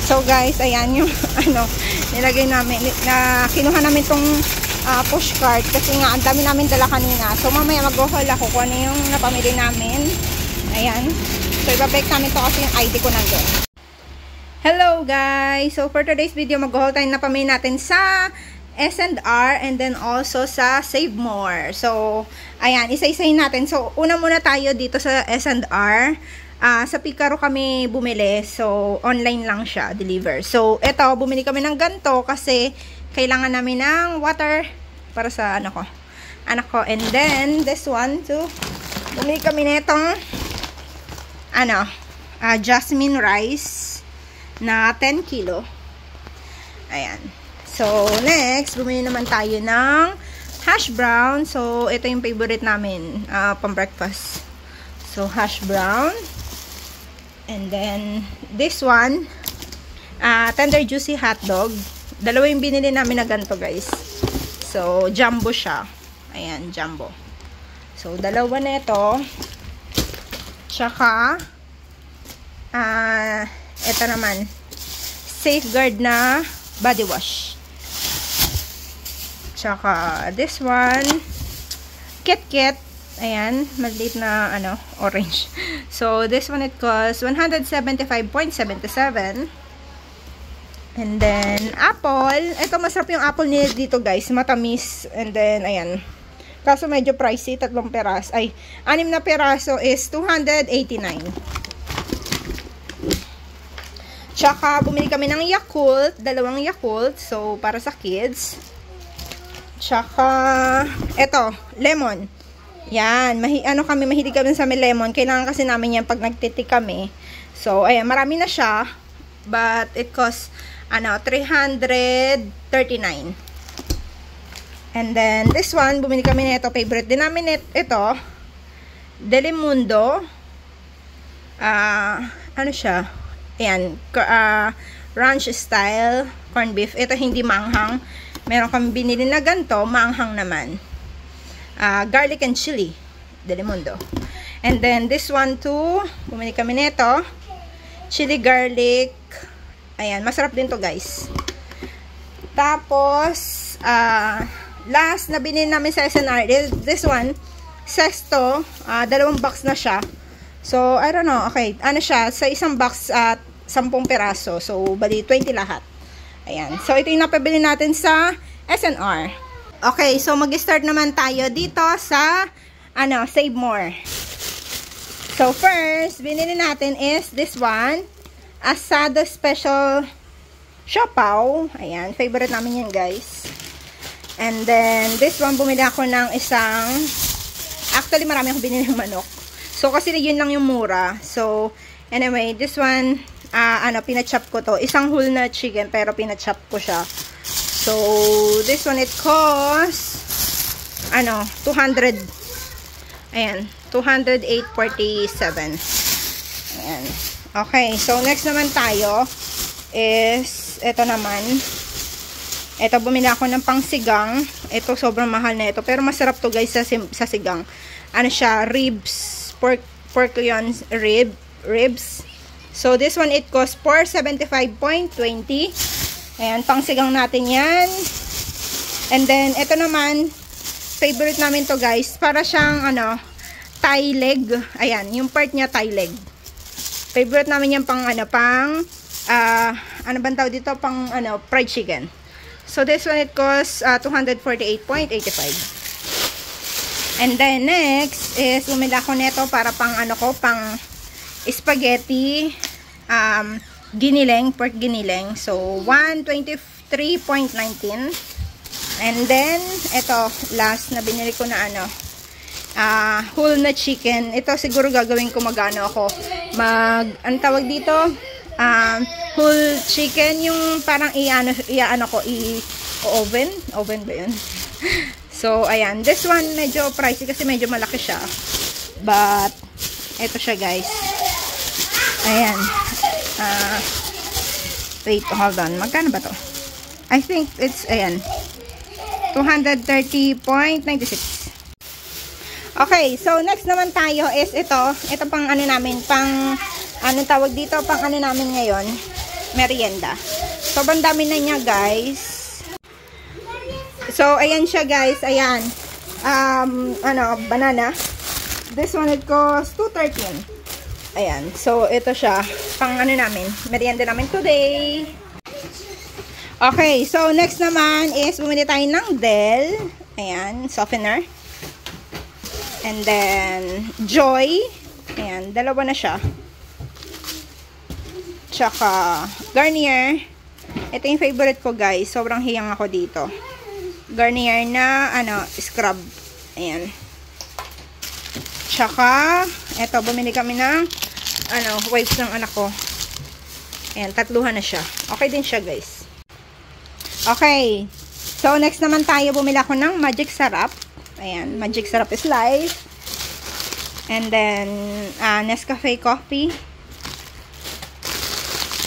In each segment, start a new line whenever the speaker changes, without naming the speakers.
So guys, ayan yung nilagay namin, kinuha namin tong push cart kasi nga ang dami namin dala kanina. So mamaya mag-haul ako kung ano yung napamili namin. Ayan. So ibabalik namin to kasi yung ID ko nandun. Hello guys! So for today's video, mag-haul tayo na pamili natin sa S&R and then also sa Save More. So ayan, isa-isahin natin. So una muna tayo dito sa S&R. Sa Picaro kami bumili. So, online lang siya, deliver. So, eto, bumili kami ng ganito kasi kailangan namin ng water para sa anak ko. And then, this one too. Bumili kami nitong jasmine rice na 10 kilo. Ayan. So, next, bumili naman tayo ng hash brown. So, ito yung favorite namin pang breakfast. So, hash brown. And then, this one, tender juicy hotdog. Dalawa yung binili namin na ganito, guys. So, jumbo siya. Ayan, jumbo. So, dalawa na ito. Tsaka, ito naman, Safeguard na body wash. Tsaka, this one, Kit. Ayan, maliit na orange. So, this one it costs 175.77. And then, apple. Ito, masarap yung apple nila dito, guys. Matamis. And then, ayan. Kaso medyo pricey. 3 peraso. Ay, 6 na peraso is 289. Tsaka, bumili kami ng Yakult. 2 Yakult. So, para sa kids. Tsaka, ito, lemon. Yan, mahilig kami sa lemon. Kailangan kasi namin yan pag nagtitik kami. So, ayan, marami na siya. But, it costs, 339. And then, this one, bumili kami na ito. Favorite din namin ito. Delimundo. Siya? Ayan, ranch style corned beef. Ito hindi manghang. Meron kami binili na ganito, manghang naman. Garlic and chili, Delimundo. And then, this one too, bumili kami nito. Chili garlic. Ayan, masarap din to, guys. Tapos, last na binili namin sa S&R, this one, Sesto, 2 box na siya. So, I don't know, okay, siya, sa isang box at 10 peraso. So, bali, 20 lahat. Ayan, so ito yung napabili natin sa S&R. Okay, so mag-start naman tayo dito sa Save More. So first, binili natin is this one, Asado Special Siopaw. Ayan, favorite namin yan, guys. And then this one, bumili ako ng isang, actually marami akong binili ng manok. So kasi yun lang yung mura. So anyway, this one, pinachop ko to. Isang whole na chicken pero pinachop ko siya. So, this one, it costs, 200, ayan, 208.47. Ayan. Okay, so, next naman tayo is, ito naman, ito, bumili ako ng pangsigang. Ito, sobrang mahal na ito, pero masarap to, guys, sa sigang. Siya, ribs, pork yun, ribs. So, this one, it costs 475.20. Ayan, pangsigang natin yan. And then, ito naman, favorite namin to, guys. Para siyang, thigh leg. Ayan, yung part niya, thigh leg. Favorite namin yan pang, bang tawag dito? Pang, fried chicken. So, this one, it costs 248.85. And then, next, is, umila ko nito para pang, pang spaghetti, giniling, pork giniling. So, 123.19. And then, ito, last na binili ko na whole na chicken. Ito, siguro gagawin ko ako. Ang tawag dito, whole chicken, yung parang oven ba yun? So, ayan. This one, medyo pricey kasi medyo malaki siya. But, ito siya, guys. Ayan. Wait, hold on. Magkano ba to? I think it's, ayan, 230.96. Okay, so next naman tayo is ito pang namin, pang, tawag dito, pang namin ngayon. merienda. Sobrang dami na niya, guys. So, ayan siya, guys. Ayan. Banana. This one, it costs $2.13. Ayan. So, ito siya. Pang namin. Merienda namin today. Okay. So, next naman is bumili tayo ng Del. Ayan. Softener. And then, Joy. Ayan. Dalawa na siya. Tsaka, Garnier. Ito yung favorite ko, guys. Sobrang hiyang ako dito. Garnier na, scrub. Ayan. Tsaka, ito, bumili kami ng, wipes ng anak ko. Ayan, tatluhan na siya. Okay din siya, guys. Okay. So, next naman tayo, bumili ako ng Magic Sarap. Ayan, Magic Sarap is live. And then, Nescafe coffee.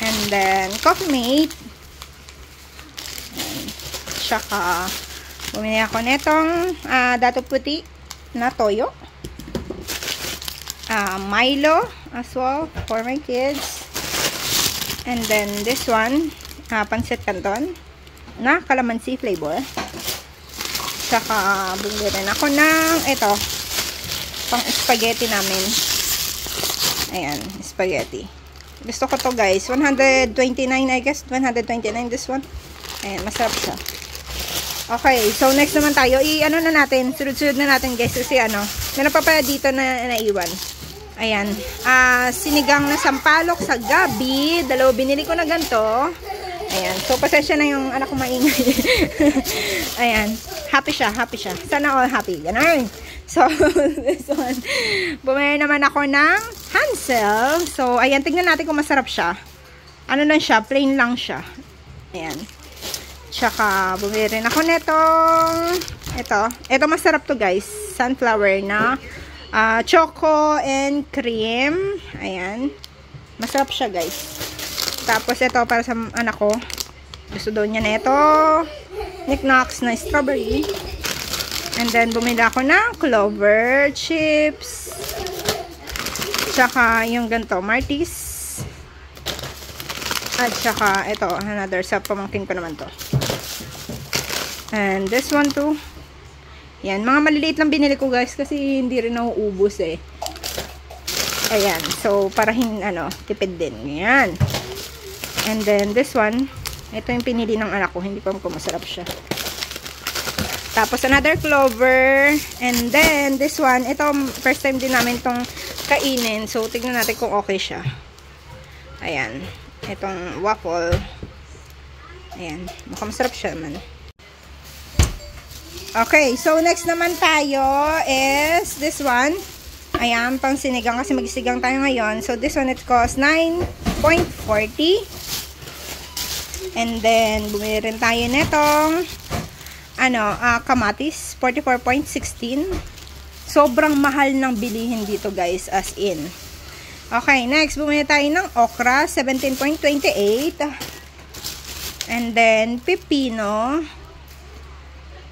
And then, Coffee Mate. Ayan. Tsaka, bumili ako netong Dato Puti na toyo. Milo as well for my kids. And then, this one, Pancit Canton na calamansi flavor. Tsaka, bumili rin ako ng ito, pang spaghetti namin. Ayan, spaghetti. Gusto ko to, guys. 129, I guess. 129 this one. Ayan, masarap siya. Okay, so next naman tayo. Na natin, sunod-sunod na natin, guys. Kasi meron pa pala dito na naiwan. Ayan. Sinigang na sampalok sa gabi. Dalawa binili ko na ganito. Ayan. So, pasensya na yung anak ko maingay. Ayan. Happy siya, happy siya. Sana all happy. Ganun. So, this one. Bumili naman ako ng Hansel. So, ayan. Tingnan natin kung masarap siya. Ano lang siya? Plain lang siya. Ayan. Tsaka, bumili rin ako netong ito masarap to, guys. Sunflower na choco and cream. Ayan. Masarap siya, guys. Tapos, ito para sa anak ko. Gusto daw niya na ito. Knickknacks na strawberry. And then, bumili ako ng clover chips. Tsaka, yung ganito, Martis. At tsaka, ito, another sa pamangkin ko naman to. And this one too. Yan, mga maliliit lang binili ko, guys, kasi hindi rin nauubos eh. Ayan, so, para tipid din. Yan. And then, this one, ito yung pinili ng anak ko. Hindi ko alam kung masarap siya. Tapos, another clover. And then, this one, ito, first time din namin itong kainin. So, tignan natin kung okay siya. Ayan. Itong waffle. Ayan. Mukhang masarap siya man. Okay. So, next naman tayo is this one. Ayan. Pang sinigang kasi magsigang tayo ngayon. So, this one, it costs 9.40. And then, bumili rin tayo netong kamatis, 44.16. Sobrang mahal ng bilihin dito, guys, as in. Okay, next, bumili tayo ng okra, 17.28. And then, pipino,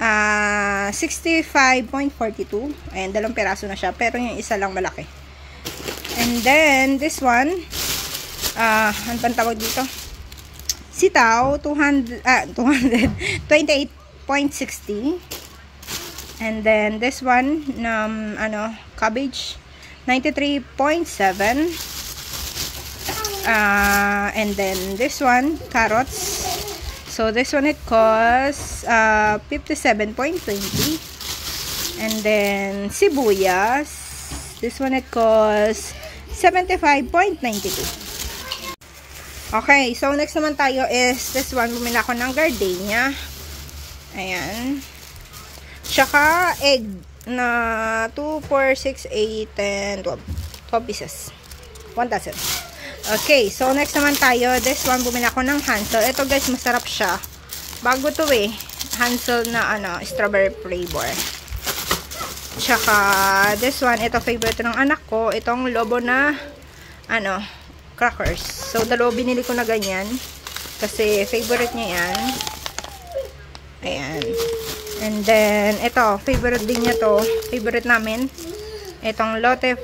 65.42. Ayan, 2 piraso na siya, pero yung isa lang malaki. And then, this one, ano pang tawag dito? Sitaw, 28.60. And then, this one, cabbage, 93.7. And then, this one, carrots. So, this one, it costs 57.20. And then, sibuyas. This one, it costs 75.92. Okay, so next naman tayo is this one. Bumili ako ng gardenia. Ayan. Tsaka egg na 2, 4, 6, 8, and 12. 12 pieces. 1 dozen. Okay, so next naman tayo. This one, bumili ako ng Hansel. Ito, guys, masarap siya. Bago to eh. Hansel na strawberry flavor. Tsaka this one, ito favorite ng anak ko. Itong lobo na crackers. So, dalawa binili ko na ganyan. Kasi, favorite niya yan. Ayan. And then, ito, favorite din niya to. Favorite namin. Itong Lotte,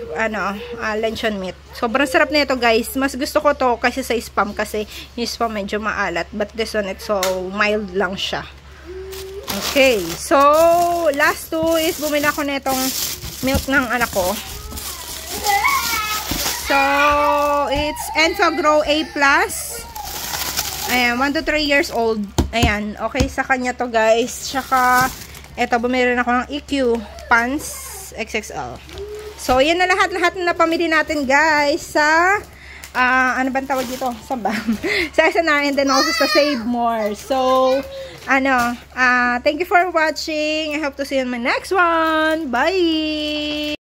luncheon meat. Sobrang sarap na ito, guys. Mas gusto ko to kasi sa Spam kasi yung Spam medyo maalat. But this one, it's so mild lang siya. Okay. So, last two is bumili ako na itong milk ng anak ko. So, it's Enfagrow A+. Ayan, 1 to 3 years old. Ayan, okay sa kanya to, guys. Tsaka, ito, bumili rin ako ng EQ Pants XXL. So, yan na lahat na napamili natin, guys, sa, ano ba tawag dito? Sa SNR, and then also sa Save More. So, thank you for watching. I hope to see you in my next one. Bye!